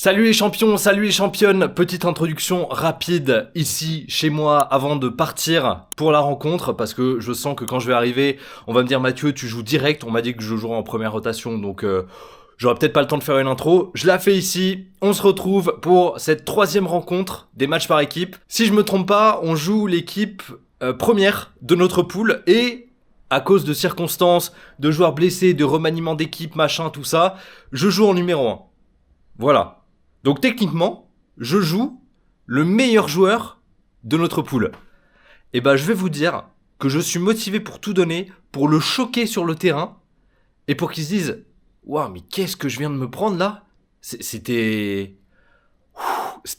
Salut les champions, salut les championnes, petite introduction rapide ici chez moi avant de partir pour la rencontre parce que je sens que quand je vais arriver, on va me dire Mathieu tu joues direct, on m'a dit que je jouerai en première rotation donc j'aurai peut-être pas le temps de faire une intro, je la fais ici, on se retrouve pour cette troisième rencontre des matchs par équipe. Si je me trompe pas, on joue l'équipe première de notre pool et à cause de circonstances, de joueurs blessés, de remaniement d'équipe, machin, tout ça, je joue en numéro 1. Voilà. Donc techniquement, je joue le meilleur joueur de notre pool. Et ben je vais vous dire que je suis motivé pour tout donner, pour le choquer sur le terrain, et pour qu'il se dise « Waouh, mais qu'est-ce que je viens de me prendre là ?» C'était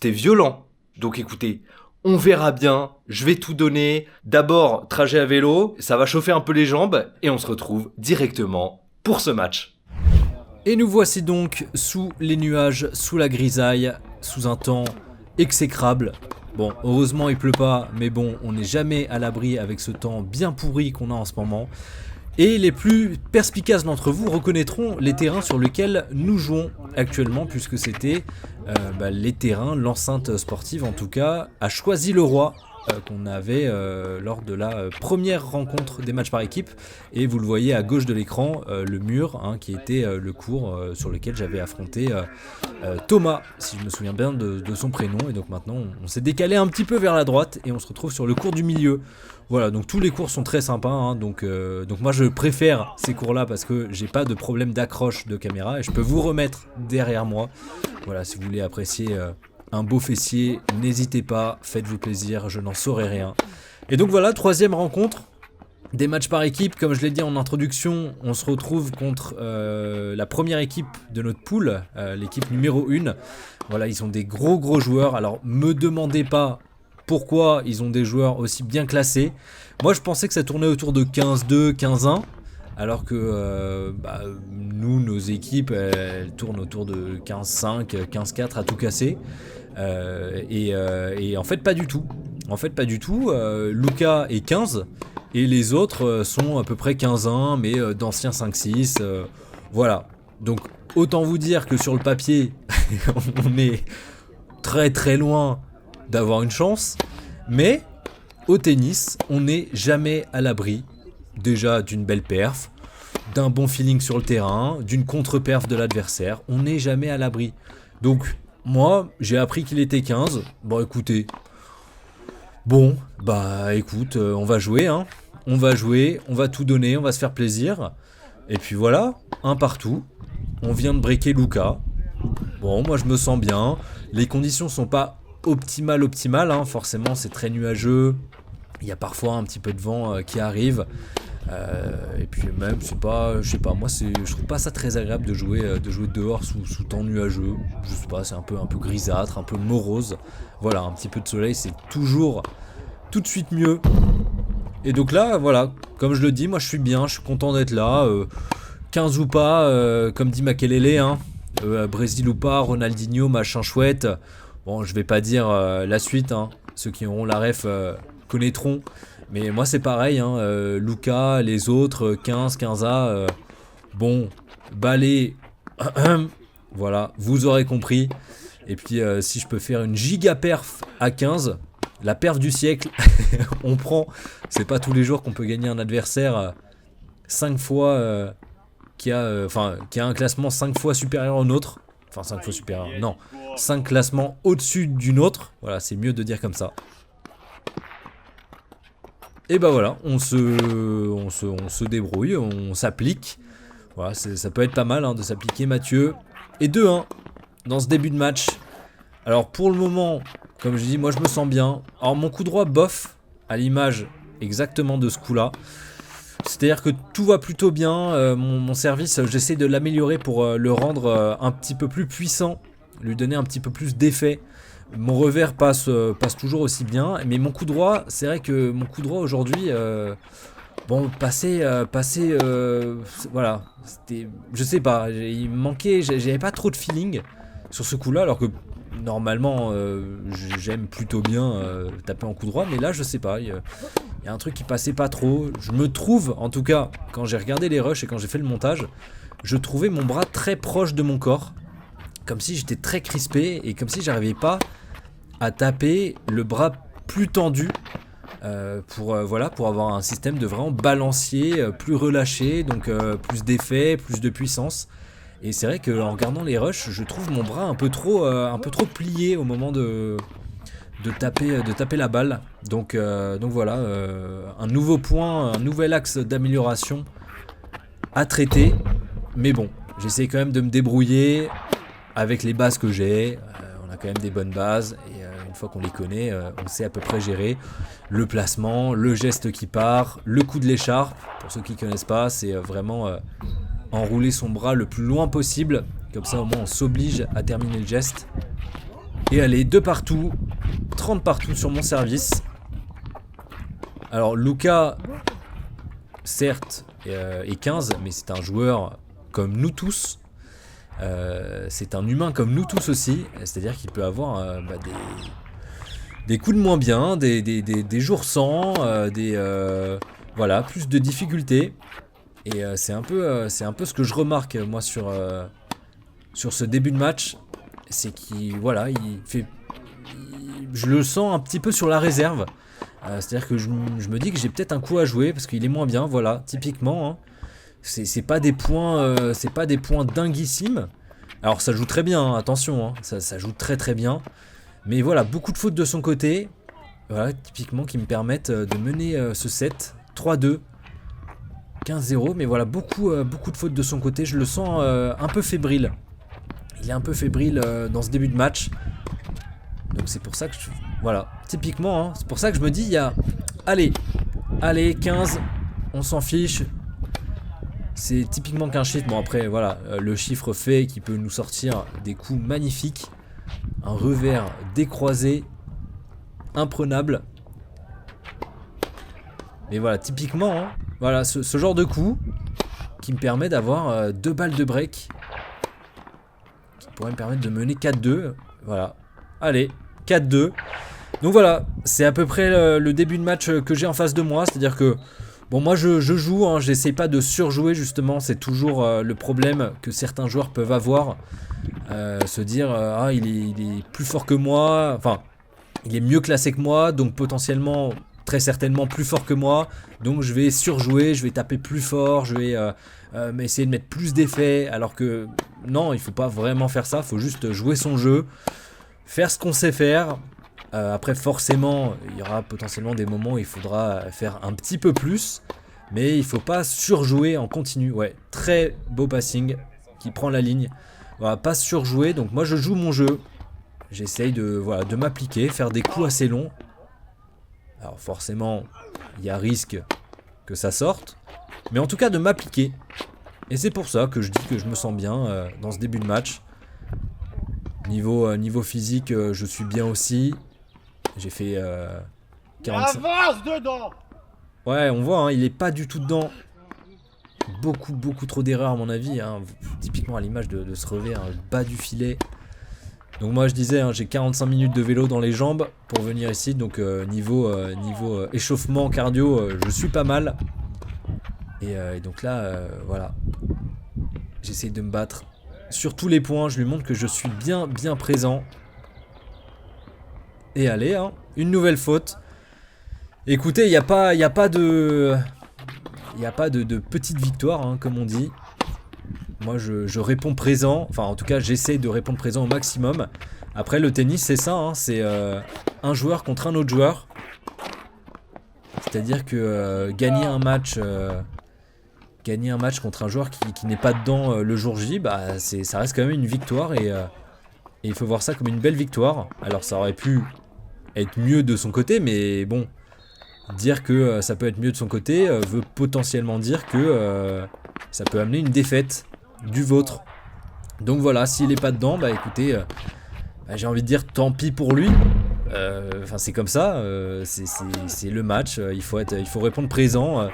violent. Donc écoutez, on verra bien, je vais tout donner. D'abord, trajet à vélo, ça va chauffer un peu les jambes, et on se retrouve directement pour ce match. Et nous voici donc sous les nuages, sous la grisaille, sous un temps exécrable. Bon, heureusement il pleut pas, mais bon, on n'est jamais à l'abri avec ce temps bien pourri qu'on a en ce moment. Et les plus perspicaces d'entre vous reconnaîtront les terrains sur lesquels nous jouons actuellement, puisque c'était les terrains, l'enceinte sportive en tout cas, a choisi le roi. Qu'on avait lors de la première rencontre des matchs par équipe, et vous le voyez à gauche de l'écran, le mur qui était le court sur lequel j'avais affronté Thomas, si je me souviens bien de son prénom. Et donc maintenant on s'est décalé un petit peu vers la droite et on se retrouve sur le cours du milieu. Voilà, donc tous les cours sont très sympas, donc moi je préfère ces cours là parce que j'ai pas de problème d'accroche de caméra et je peux vous remettre derrière moi. Voilà, si vous voulez apprécier un beau fessier, n'hésitez pas, faites-vous plaisir, je n'en saurai rien. Et donc voilà, troisième rencontre des matchs par équipe. Comme je l'ai dit en introduction, on se retrouve contre la première équipe de notre pool, l'équipe numéro 1. Voilà, ils sont des gros joueurs, alors me demandez pas pourquoi ils ont des joueurs aussi bien classés. Moi je pensais que ça tournait autour de 15-2, 15-1. Alors que nous, nos équipes, elles tournent autour de 15-5, 15-4 à tout casser. Et en fait, pas du tout. Lucas est 15 et les autres sont à peu près 15-1, mais d'anciens 5-6. Voilà. Donc, autant vous dire que sur le papier, on est très loin d'avoir une chance. Mais au tennis, on n'est jamais à l'abri. Déjà d'une belle perf, d'un bon feeling sur le terrain, d'une contre-perf de l'adversaire, on n'est jamais à l'abri. Donc moi j'ai appris qu'il était 15, bon écoutez, écoute, on va jouer, on va tout donner, on va se faire plaisir, et puis voilà, un partout, on vient de breaker Lucas, bon moi je me sens bien, les conditions sont pas optimales, forcément c'est très nuageux, il y a parfois un petit peu de vent qui arrive. Et puis même c'est pas, je sais pas, moi je trouve pas ça très agréable de jouer dehors sous temps nuageux. Je sais pas, c'est un peu grisâtre, un peu morose. Voilà, un petit peu de soleil c'est toujours tout de suite mieux. Et donc là voilà, comme je le dis, moi je suis bien, je suis content d'être là, 15 ou pas, comme dit Makelele, Brésil ou pas, Ronaldinho machin chouette. Bon, je vais pas dire la suite, ceux qui auront la ref connaîtront. Mais moi c'est pareil, Lucas, les autres, 15, 15A, balai, voilà, vous aurez compris. Et puis si je peux faire une giga perf à 15, la perf du siècle, on prend, c'est pas tous les jours qu'on peut gagner un adversaire 5 fois, qui a un classement 5 fois supérieur au nôtre. Enfin 5 fois supérieur, non, 5 classements au-dessus d'une autre, voilà, c'est mieux de dire comme ça. Et voilà, on se débrouille, on s'applique. Voilà, ça peut être pas mal de s'appliquer, Mathieu. Et 2-1 dans ce début de match. Alors pour le moment, comme je dis, moi je me sens bien. Alors mon coup droit bof, à l'image exactement de ce coup-là. C'est-à-dire que tout va plutôt bien. Mon service, j'essaie de l'améliorer pour le rendre un petit peu plus puissant, lui donner un petit peu plus d'effet. Mon revers passe toujours aussi bien, mais mon coup droit, c'est vrai que mon coup droit aujourd'hui, voilà, c'était, je sais pas, il me manquait, j'avais pas trop de feeling sur ce coup-là, alors que normalement j'aime plutôt bien taper en coup droit, mais là je sais pas, il y a un truc qui passait pas trop. Je me trouve, en tout cas, quand j'ai regardé les rushs et quand j'ai fait le montage, je trouvais mon bras très proche de mon corps. comme si j'étais très crispé et comme si j'arrivais pas à taper le bras plus tendu pour avoir un système de vraiment balancier, plus relâché, donc plus d'effet, plus de puissance. Et c'est vrai qu'en regardant les rushs, je trouve mon bras un peu trop plié au moment de taper la balle. Donc voilà, un nouveau point, un nouvel axe d'amélioration à traiter. Mais bon, j'essaie quand même de me débrouiller avec les bases que j'ai. On a quand même des bonnes bases et une fois qu'on les connaît, on sait à peu près gérer le placement, le geste qui part, le coup de l'écharpe. Pour ceux qui ne connaissent pas, c'est vraiment enrouler son bras le plus loin possible. Comme ça au moins on s'oblige à terminer le geste. Et allez, 2 partout, 30 partout sur mon service. Alors Luka, certes, est 15, mais c'est un joueur comme nous tous. C'est un humain comme nous tous aussi. C'est-à-dire qu'il peut avoir des coups de moins bien, des jours sans, voilà, plus de difficultés. Et c'est un peu ce que je remarque moi sur ce début de match. C'est je le sens un petit peu sur la réserve. C'est-à-dire que je me dis que j'ai peut-être un coup à jouer parce qu'il est moins bien. Voilà, typiquement. Hein. C'est pas des points dinguissimes. Alors ça joue très bien, hein, attention, hein, ça joue très très bien. Mais voilà, beaucoup de fautes de son côté. Voilà, typiquement qui me permettent de mener ce set 3-2. 15-0, mais voilà, beaucoup de fautes de son côté. Je le sens un peu fébrile. Il est un peu fébrile dans ce début de match. Donc c'est pour ça que voilà, typiquement, hein, c'est pour ça que je me dis, allez, 15, on s'en fiche. C'est typiquement qu'un chiffre. Bon après, voilà, le chiffre fait qui peut nous sortir des coups magnifiques. Un revers décroisé, imprenable. Mais voilà, typiquement, hein, voilà, ce genre de coup qui me permet d'avoir 2 balles de break. Qui pourrait me permettre de mener 4-2. Voilà. Allez, 4-2. Donc voilà, c'est à peu près le début de match que j'ai en face de moi. C'est-à-dire que, bon, moi je joue, hein, j'essaie pas de surjouer justement. C'est toujours le problème que certains joueurs peuvent avoir. Se dire, il est plus fort que moi. Enfin, il est mieux classé que moi. Donc potentiellement, très certainement plus fort que moi. Donc je vais surjouer, je vais taper plus fort, je vais essayer de mettre plus d'effets. Alors que non, il faut pas vraiment faire ça. Il faut juste jouer son jeu. Faire ce qu'on sait faire. Après forcément il y aura potentiellement des moments où il faudra faire un petit peu plus. Mais il faut pas surjouer en continu. Ouais, très beau passing qui prend la ligne. Voilà, pas surjouer. Donc moi je joue mon jeu. J'essaye de m'appliquer, faire des coups assez longs. Alors forcément il y a risque que ça sorte. Mais en tout cas de m'appliquer. Et c'est pour ça que je dis que je me sens bien dans ce début de match. Niveau physique, je suis bien aussi. J'ai fait 45. Avance dedans. Ouais, on voit, hein, il est pas du tout dedans. Beaucoup trop d'erreurs à mon avis. Hein. Typiquement à l'image de ce revers, le bas du filet. Donc moi je disais, hein, j'ai 45 minutes de vélo dans les jambes pour venir ici. Donc niveau échauffement cardio, je suis pas mal. Et donc là, voilà. J'essaye de me battre sur tous les points. Je lui montre que je suis bien présent. Et allez, hein, une nouvelle faute. Écoutez, il n'y a pas de petite victoire, hein, comme on dit. Moi, je réponds présent. Enfin, en tout cas, j'essaie de répondre présent au maximum. Après, le tennis, c'est ça. Hein, c'est un joueur contre un autre joueur. C'est-à-dire que gagner un match contre un joueur qui n'est pas dedans le jour J, bah, ça reste quand même une victoire. Et il faut voir ça comme une belle victoire. Alors, ça aurait pu être mieux de son côté, mais bon, dire que ça peut être mieux de son côté veut potentiellement dire que ça peut amener une défaite du vôtre. Donc voilà, s'il est pas dedans, bah écoutez, j'ai envie de dire tant pis pour lui. Enfin c'est comme ça, c'est le match. Il faut répondre présent.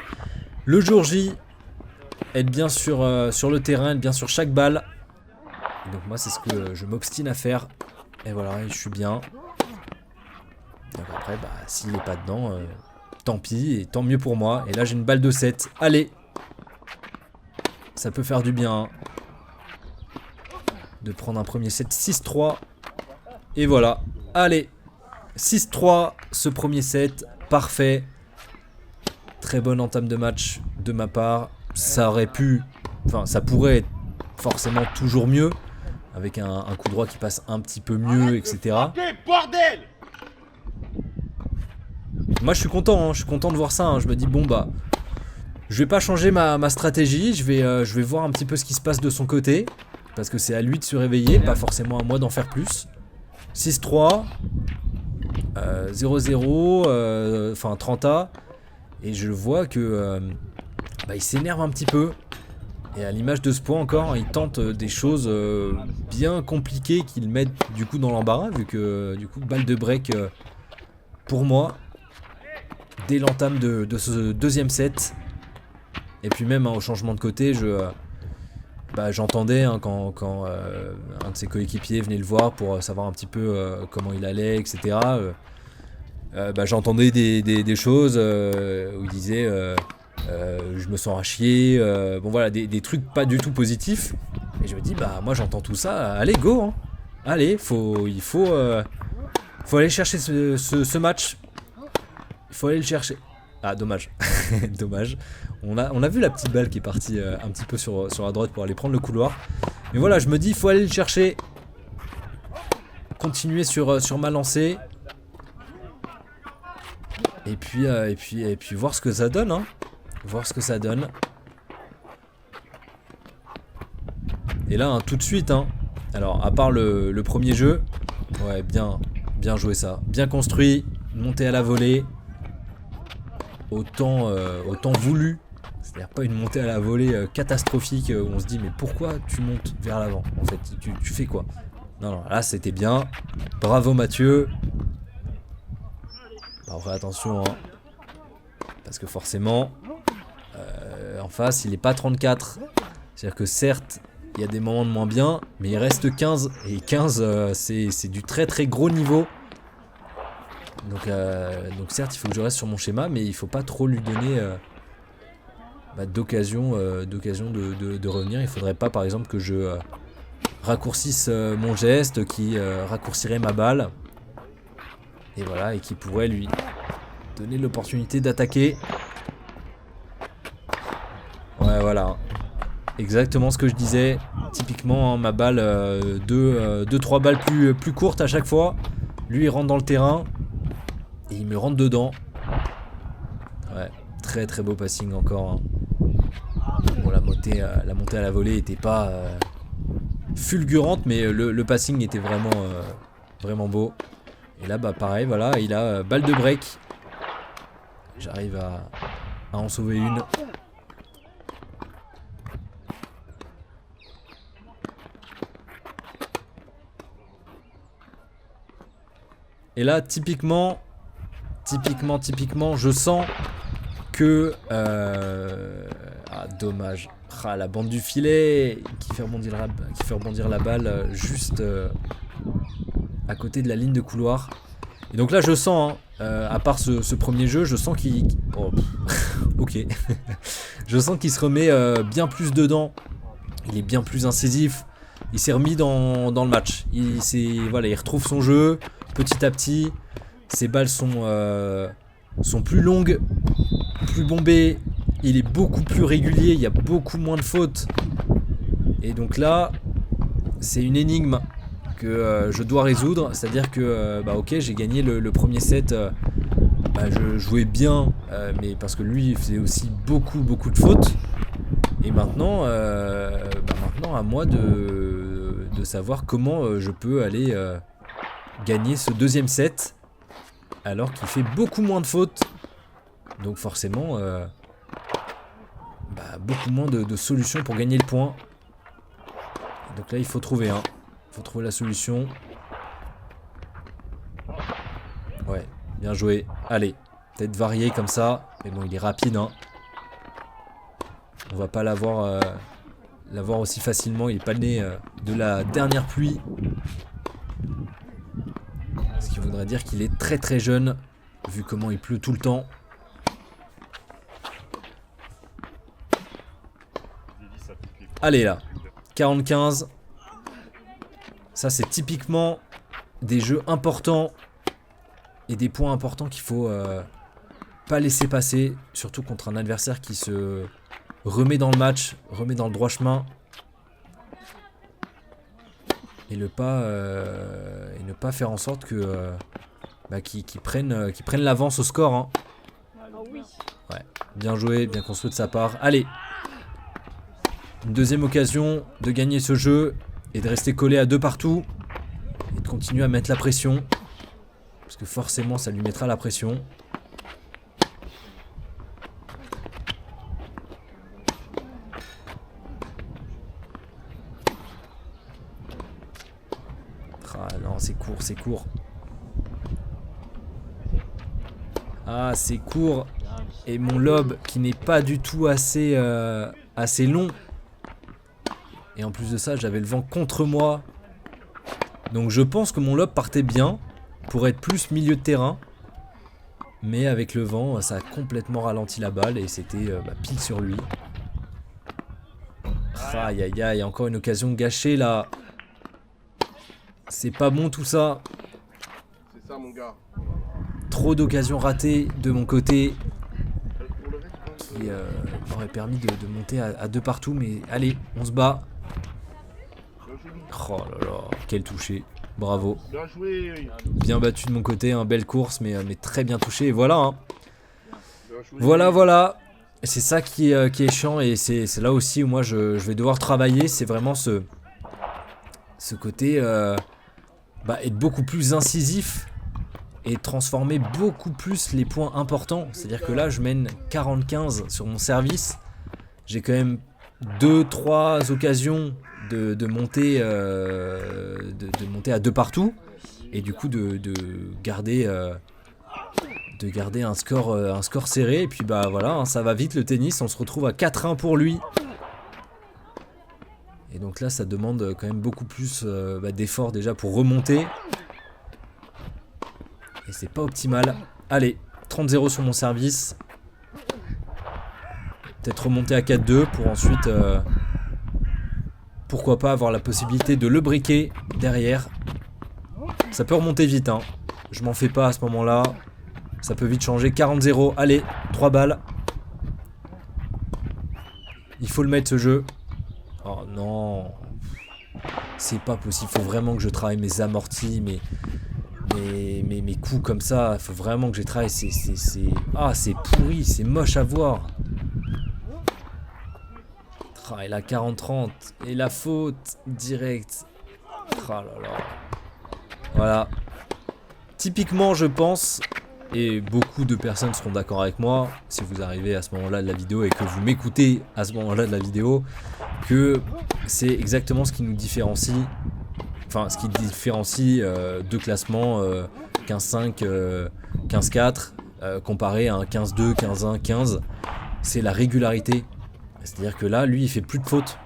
Le jour J, être bien sur le terrain, être bien sur chaque balle. Et donc moi c'est ce que je m'obstine à faire. Et voilà, je suis bien. Donc après, bah, s'il n'est pas dedans, tant pis, et tant mieux pour moi. Et là, j'ai une balle de 7. Allez, ça peut faire du bien. de prendre un premier set 6-3. Et voilà. Allez, 6-3 ce premier set. Parfait. Très bonne entame de match de ma part. Ça aurait pu... Enfin, ça pourrait être forcément toujours mieux. Avec un coup droit qui passe un petit peu mieux, etc. Bordel! Moi je suis content, hein, je suis content de voir ça, hein. Je me dis bon bah je vais pas changer ma stratégie, je vais voir un petit peu ce qui se passe de son côté. Parce que c'est à lui de se réveiller, pas forcément à moi d'en faire plus. 6-3 0-0 enfin 30A. Et je vois que bah, il s'énerve un petit peu. Et à l'image de ce point encore, il tente des choses bien compliquées qui le mettent du coup dans l'embarras. Vu que du coup balle de break pour moi. Dès l'entame de ce deuxième set. Et puis même hein, au changement de côté, j'entendais hein, quand un de ses coéquipiers venait le voir pour savoir un petit peu comment il allait, etc. J'entendais des choses où il disait je me sens à chier, bon voilà, des trucs pas du tout positifs. Et je me dis bah moi j'entends tout ça, allez go hein. Allez, il faut aller chercher ce match. Il faut aller le chercher. Ah dommage. Dommage. On a vu la petite balle qui est partie un petit peu sur la droite pour aller prendre le couloir. Mais voilà, je me dis il faut aller le chercher. Continuer sur ma lancée. Et puis voir ce que ça donne hein. Voir ce que ça donne. Et là hein, tout de suite hein. Alors à part le premier jeu. Ouais bien joué ça. Bien construit. Monté à la volée. Autant voulu, c'est-à-dire pas une montée à la volée catastrophique où on se dit mais pourquoi tu montes vers l'avant en fait, tu fais quoi? Non, là c'était bien, bravo Mathieu. On fait attention hein, parce que forcément en face il est pas 34, c'est-à-dire que certes il y a des moments de moins bien, mais il reste 15 et 15 c'est du très très gros niveau. Donc certes il faut que je reste sur mon schéma, mais il faut pas trop lui donner d'occasion de revenir. Il faudrait pas par exemple que je raccourcisse mon geste qui raccourcirait ma balle. Et voilà, et qui pourrait lui donner l'opportunité d'attaquer. Ouais voilà, exactement ce que je disais. Typiquement hein, ma balle 2-3 balles plus courtes à chaque fois. Lui il rentre dans le terrain. Et il me rentre dedans. Ouais, très très beau passing encore. Hein. Bon, la montée à la volée était pas fulgurante, mais le passing était vraiment beau. Et là, bah pareil, voilà, il a balle de break. J'arrive à en sauver une. Et là, typiquement, je sens que... dommage. La bande du filet qui fait rebondir la balle juste à côté de la ligne de couloir. Et donc là, je sens, hein, à part ce premier jeu, je sens qu'il... Oh, ok. Je sens qu'il se remet bien plus dedans. Il est bien plus incisif. Il s'est remis dans le match. Il retrouve son jeu petit à petit. Ses balles sont plus longues, plus bombées. Il est beaucoup plus régulier. Il y a beaucoup moins de fautes. Et donc là, c'est une énigme que je dois résoudre. C'est-à-dire que, ok, j'ai gagné le premier set. Je jouais bien, mais parce que lui, il faisait aussi beaucoup de fautes. Et maintenant, à moi de savoir comment je peux aller gagner ce deuxième set. Alors qu'il fait beaucoup moins de fautes. Donc forcément beaucoup moins de solutions pour gagner le point. Donc là il faut trouver la solution. Ouais, bien joué. Allez, peut-être varier comme ça. Mais bon, il est rapide hein. On va pas l'avoir aussi facilement. Il est pas le nez de la dernière pluie. Ce qui voudrait dire qu'il est très très jeune, vu comment il pleut tout le temps. Allez là, 45. Ça, c'est typiquement des jeux importants et des points importants qu'il faut pas laisser passer, surtout contre un adversaire qui se remet dans le match, remet dans le droit chemin. Et ne pas faire en sorte que qu'ils prennent l'avance au score. Hein. Ouais, bien joué, bien construit de sa part. Allez, une deuxième occasion de gagner ce jeu et de rester collé à 2 partout et de continuer à mettre la pression parce que forcément ça lui mettra la pression. Ah non, c'est court, c'est court. Ah, c'est court. Et mon lob qui n'est pas du tout assez long. Et en plus de ça, j'avais le vent contre moi. Donc je pense que mon lob partait bien pour être plus milieu de terrain. Mais avec le vent, ça a complètement ralenti la balle et c'était pile sur lui. Aïe aïe aïe, encore une occasion gâchée là. C'est pas bon tout ça. C'est ça mon gars. Trop d'occasions ratées de mon côté. Qui m'aurait permis de monter à 2 partout. Mais allez, on se bat. Oh là là, quel touché. Bravo. Bien joué. Bien battu de mon côté, hein, belle course, mais très bien touché. Et voilà. Hein. Voilà. C'est ça qui est chiant. Et c'est là aussi où moi je vais devoir travailler. C'est vraiment ce côté être beaucoup plus incisif. Et transformer beaucoup plus les points importants. C'est-à-dire que là, je mène 40-15 sur mon service. J'ai quand même 2-3 occasions de monter à 2 partout. Et du coup, de garder un score serré. Et puis, voilà, hein, ça va vite le tennis. On se retrouve à 4-1 pour lui. Et donc là, ça demande quand même beaucoup plus d'efforts déjà pour remonter. Et c'est pas optimal. Allez, 30-0 sur mon service. Peut-être remonter à 4-2 pour ensuite, pourquoi pas avoir la possibilité de le briquer derrière. Ça peut remonter vite, hein. Je m'en fais pas à ce moment-là. Ça peut vite changer. 40-0. Allez, 3 balles. Il faut le mettre ce jeu. Oh non. C'est pas possible. Il faut vraiment que je travaille mes amortis, mes coups comme ça, il faut vraiment que j'ai travaillé. C'est pourri, c'est moche à voir. Et la 40-30 et la faute directe. Oh là là. Voilà. Typiquement, je pense, et beaucoup de personnes seront d'accord avec moi, si vous arrivez à ce moment-là de la vidéo et que vous m'écoutez à ce moment-là de la vidéo, que c'est exactement ce qui nous différencie. Enfin, ce qui différencie deux classements 15-5, 15-4 comparé à un 15-2, 15-1, 15, c'est la régularité. C'est-à-dire que là, lui, il fait plus de fautes.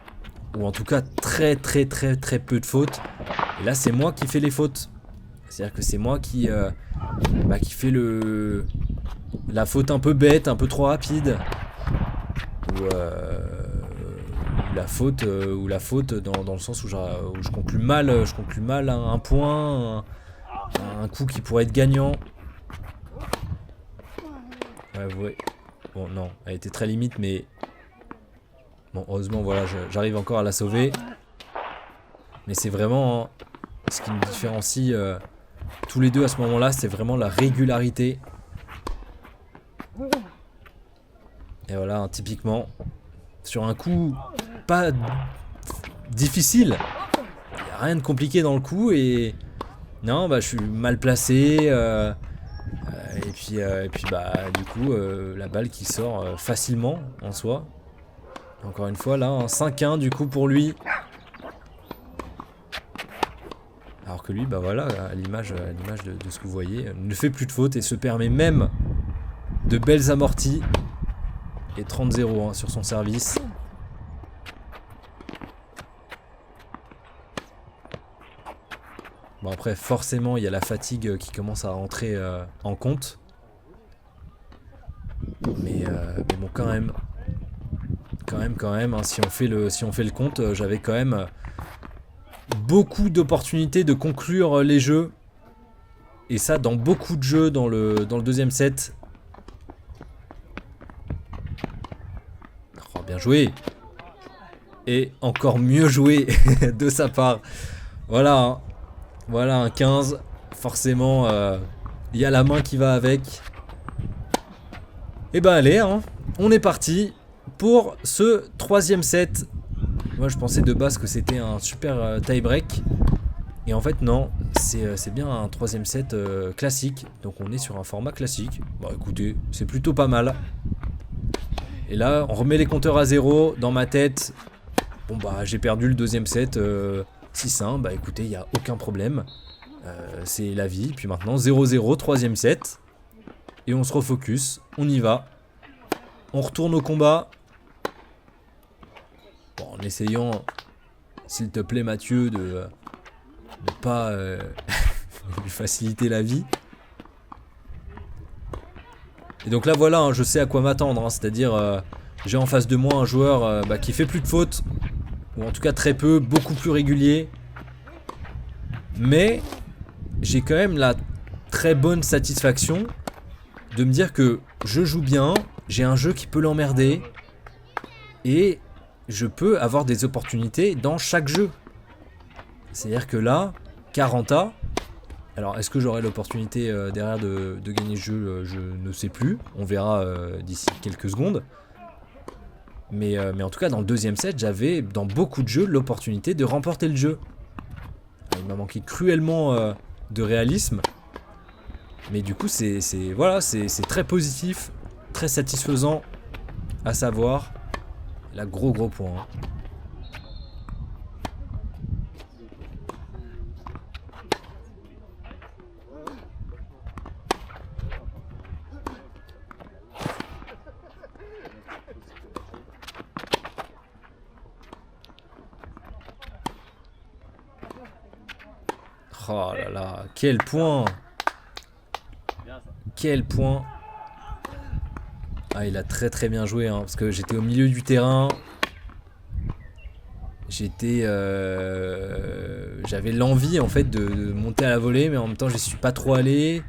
Ou en tout cas, très peu de fautes. Et là, c'est moi qui fais les fautes. C'est-à-dire que c'est moi qui fait la faute un peu bête, un peu trop rapide. Ou la faute dans le sens où je conclue mal un point, un coup qui pourrait être gagnant. Ouais. Bon non, elle était très limite, mais bon, heureusement voilà, j'arrive encore à la sauver. Mais c'est vraiment ce qui nous différencie tous les deux à ce moment-là, c'est vraiment la régularité. Et voilà, hein, typiquement sur un coup pas difficile, il n'y a rien de compliqué dans le coup et non, je suis mal placé et puis du coup la balle qui sort facilement en soi. Encore une fois là, un 5-1 du coup pour lui. Alors que lui, voilà, à l'image de ce que vous voyez, ne fait plus de fautes et se permet même de belles amorties. Et 30-0 hein, sur son service. Bon après forcément il y a la fatigue qui commence à rentrer en compte. Mais bon quand même hein, si on fait le compte, j'avais quand même beaucoup d'opportunités de conclure les jeux. Et ça dans beaucoup de jeux dans le deuxième set. Oh, bien joué. Et encore mieux joué de sa part. Voilà, hein. Voilà un 15. Forcément, il y a la main qui va avec. Et ben allez, hein, on est parti pour ce troisième set. Moi je pensais de base que c'était un super tie-break. Et en fait non, c'est bien un troisième set classique. Donc on est sur un format classique. Bon écoutez, c'est plutôt pas mal. Et là on remet les compteurs à 0 dans ma tête. Bon bah j'ai perdu le deuxième set 6-1. Bah écoutez, il n'y a aucun problème. C'est la vie. Puis maintenant 0-0, troisième set. Et on se refocus, on y va. On retourne au combat. Bon, en essayant, s'il te plaît Mathieu, de ne pas lui faciliter la vie. Et donc là voilà, hein, je sais à quoi m'attendre. Hein, c'est-à-dire, j'ai en face de moi un joueur qui fait plus de fautes. Ou en tout cas très peu, beaucoup plus régulier. Mais j'ai quand même la très bonne satisfaction de me dire que je joue bien, j'ai un jeu qui peut l'emmerder et je peux avoir des opportunités dans chaque jeu. C'est-à-dire que là, 40A, alors est-ce que j'aurai l'opportunité derrière de gagner ce jeu, je ne sais plus, on verra d'ici quelques secondes. Mais en tout cas dans le deuxième set, j'avais dans beaucoup de jeux l'opportunité de remporter le jeu. Il m'a manqué cruellement de réalisme. Mais du coup c'est très positif, très satisfaisant à savoir. Là gros point. Hein. Oh là là, quel point! Quel point! Ah, il a très bien joué, hein, parce que j'étais au milieu du terrain. J'avais l'envie en fait de monter à la volée, mais en même temps j'y suis pas trop allé.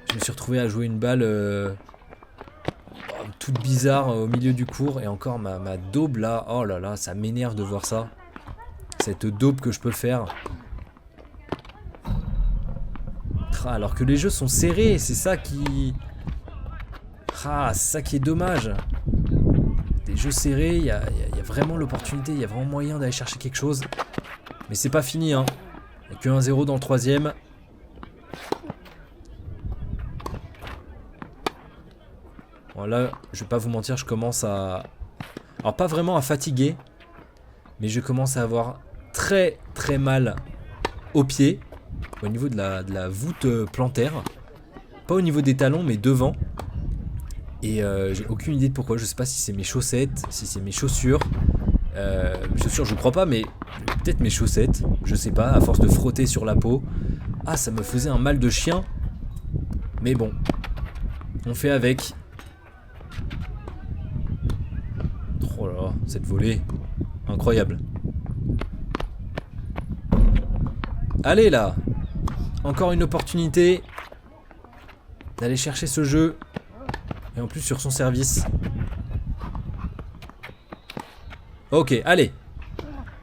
Je me suis retrouvé à jouer une balle toute bizarre au milieu du court. Et encore ma daube là, oh là là, ça m'énerve de voir ça. Cette daube que je peux faire. Alors que les jeux sont serrés, c'est ça qui... c'est ça qui est dommage. Des jeux serrés, il y a vraiment l'opportunité, il y a vraiment moyen d'aller chercher quelque chose. Mais c'est pas fini, hein. Il n'y a que 1-0 dans le troisième. Bon, là, je vais pas vous mentir, je commence à... Alors pas vraiment à fatiguer, mais je commence à avoir très mal aux pieds. Au niveau de la voûte plantaire. Pas au niveau des talons, mais devant. Et j'ai aucune idée de pourquoi. Je sais pas si c'est mes chaussettes, si c'est mes chaussures. Mes chaussures, je crois pas, mais peut-être mes chaussettes. Je sais pas, à force de frotter sur la peau. Ah, ça me faisait un mal de chien. Mais bon, on fait avec. Oh là là, cette volée. Incroyable. Allez là! Encore une opportunité d'aller chercher ce jeu. Et en plus sur son service. Ok, allez.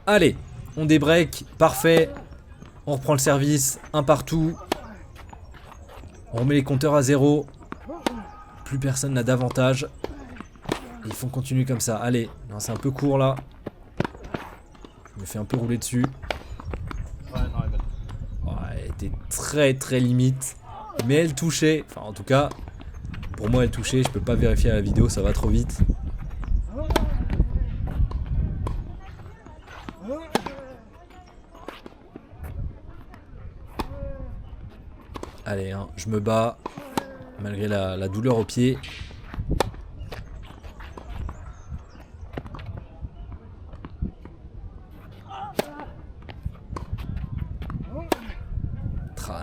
Allez, on débreak, parfait. On reprend le service, un partout. On remet les compteurs à 0. Plus personne n'a d'avantage. Il faut continuer comme ça. Allez, non, c'est un peu court là. Je me fais un peu rouler dessus. Elle était très limite, mais elle touchait, enfin en tout cas pour moi elle touchait. Je peux pas vérifier à la vidéo, ça va trop vite. Allez, hein, je me bats malgré la douleur au pied.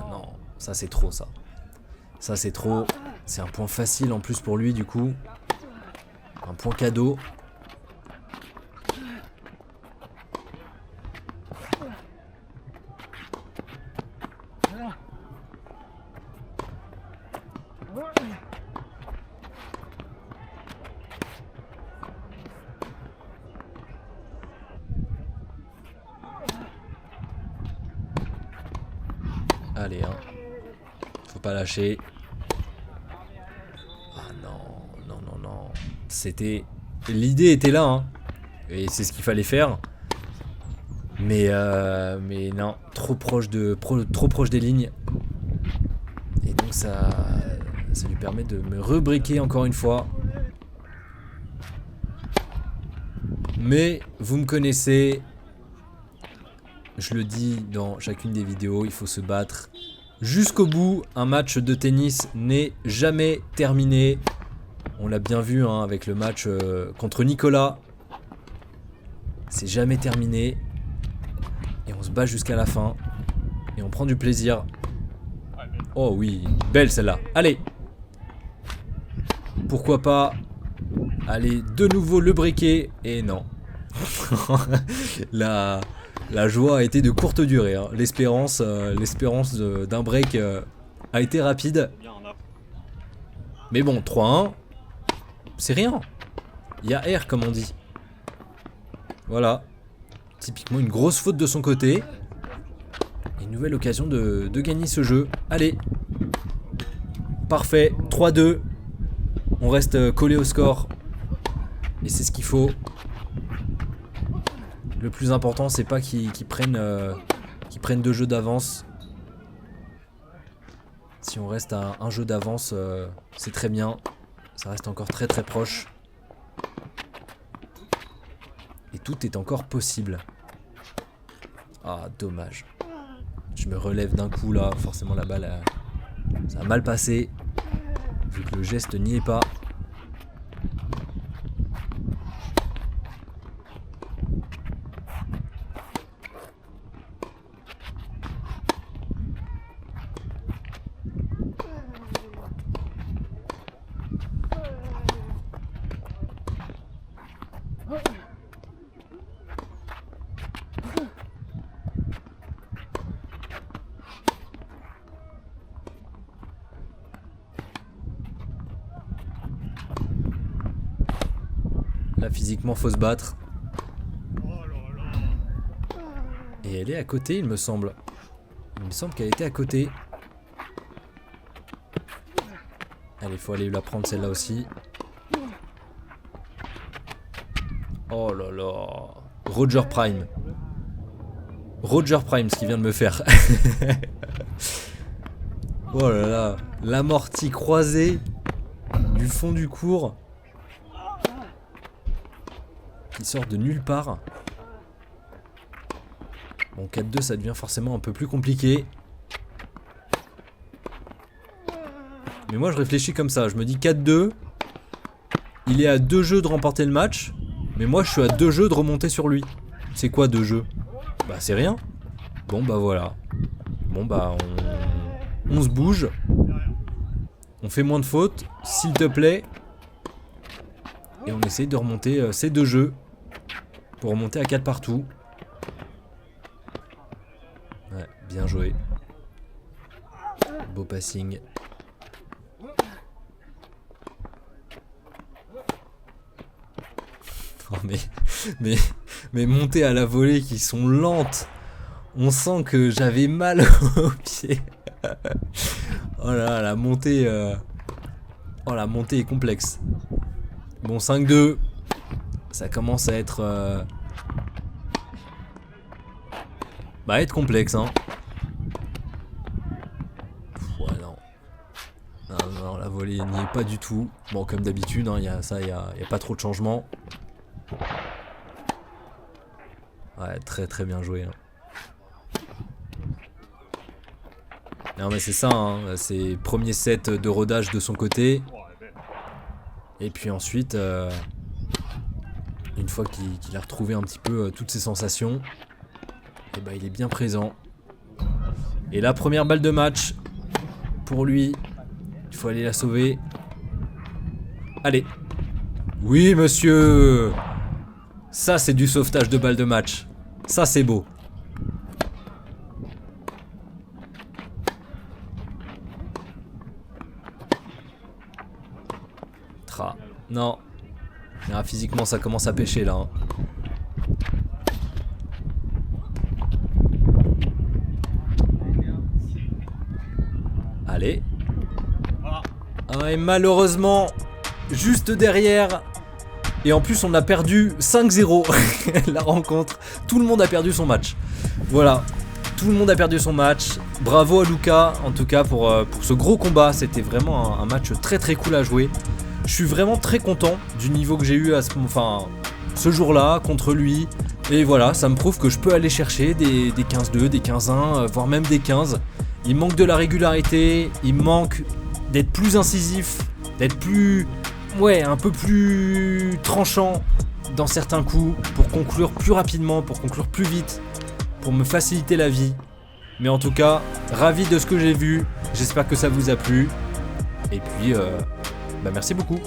Non, ça c'est trop ça. Ça c'est trop. C'est un point facile en plus pour lui du coup. Un point cadeau. Allez, hein. Faut pas lâcher. Ah non, non, non, non. C'était... L'idée était là, hein. Et c'est ce qu'il fallait faire. Mais non, trop proche des lignes. Et donc ça lui permet de me rebriquer encore une fois. Mais vous me connaissez. Je le dis dans chacune des vidéos, il faut se battre jusqu'au bout. Un match de tennis n'est jamais terminé. On l'a bien vu hein, avec le match contre Nicolas. C'est jamais terminé. Et on se bat jusqu'à la fin. Et on prend du plaisir. Oh oui, belle celle-là. Allez. Pourquoi pas. Allez, de nouveau le briquet. Et non. La joie a été de courte durée. Hein. L'espérance d'un break a été rapide. Mais bon, 3-1. C'est rien. Il y a R comme on dit. Voilà. Typiquement une grosse faute de son côté. Et une nouvelle occasion de gagner ce jeu. Allez. Parfait. 3-2. On reste collé au score. Et c'est ce qu'il faut. Le plus important, c'est pas qu'ils prennent 2 jeux d'avance. Si on reste à un jeu d'avance, c'est très bien. Ça reste encore très très proche. Et tout est encore possible. Ah, dommage. Je me relève d'un coup là. Forcément la balle, ça a mal passé. Vu que le geste n'y est pas. Là, physiquement, faut se battre. Et elle est à côté, il me semble. Il me semble qu'elle était à côté. Allez, faut aller la prendre celle-là aussi. Oh là là. Roger Prime. Roger Prime, ce qu'il vient de me faire. Oh là là. L'amorti croisé du fond du court. Qui sort de nulle part. Bon, 4-2, ça devient forcément un peu plus compliqué. Mais moi, je réfléchis comme ça. Je me dis 4-2. Il est à 2 jeux de remporter le match. Mais moi, je suis à 2 jeux de remonter sur lui. C'est quoi 2 jeux? Bah, c'est rien. Bon, bah voilà. Bon, bah, on se bouge. On fait moins de fautes, s'il te plaît. Et on essaye de remonter ces 2 jeux. Pour remonter à 4 partout. Ouais, bien joué. Beau passing. Oh mais monter à la volée qui sont lentes. On sent que j'avais mal aux pieds. Oh là, la montée. Oh, la montée est complexe. Bon, 5-2. Ça commence à être. Bah, être complexe, hein. Ouais, non. Non, la volée n'y est pas du tout. Bon, comme d'habitude, hein, y a pas trop de changement. Ouais, très très bien joué. Hein. Non, mais c'est ça, hein. C'est premier set de rodage de son côté. Et puis ensuite, une fois qu'il a retrouvé un petit peu toutes ses sensations, et bah, il est bien présent. Et la première balle de match, pour lui, il faut aller la sauver. Allez. Oui, monsieur. Ça, c'est du sauvetage de balle de match. Ça, c'est beau. Ah, non. Ah, physiquement, ça commence à pêcher là. Hein. Allez. Ah, et malheureusement, juste derrière. Et en plus, on a perdu 5-0 la rencontre. Tout le monde a perdu son match. Voilà. Tout le monde a perdu son match. Bravo à Luca, en tout cas, pour ce gros combat. C'était vraiment un match très très cool à jouer. Je suis vraiment très content du niveau que j'ai eu ce jour-là contre lui. Et voilà, ça me prouve que je peux aller chercher des 15-2, des 15-1, voire même des 15. Il manque de la régularité, il manque d'être plus incisif, d'être plus... Ouais, un peu plus tranchant dans certains coups, pour conclure plus rapidement, pour conclure plus vite, pour me faciliter la vie. Mais en tout cas, ravi de ce que j'ai vu, j'espère que ça vous a plu. Et puis, merci beaucoup.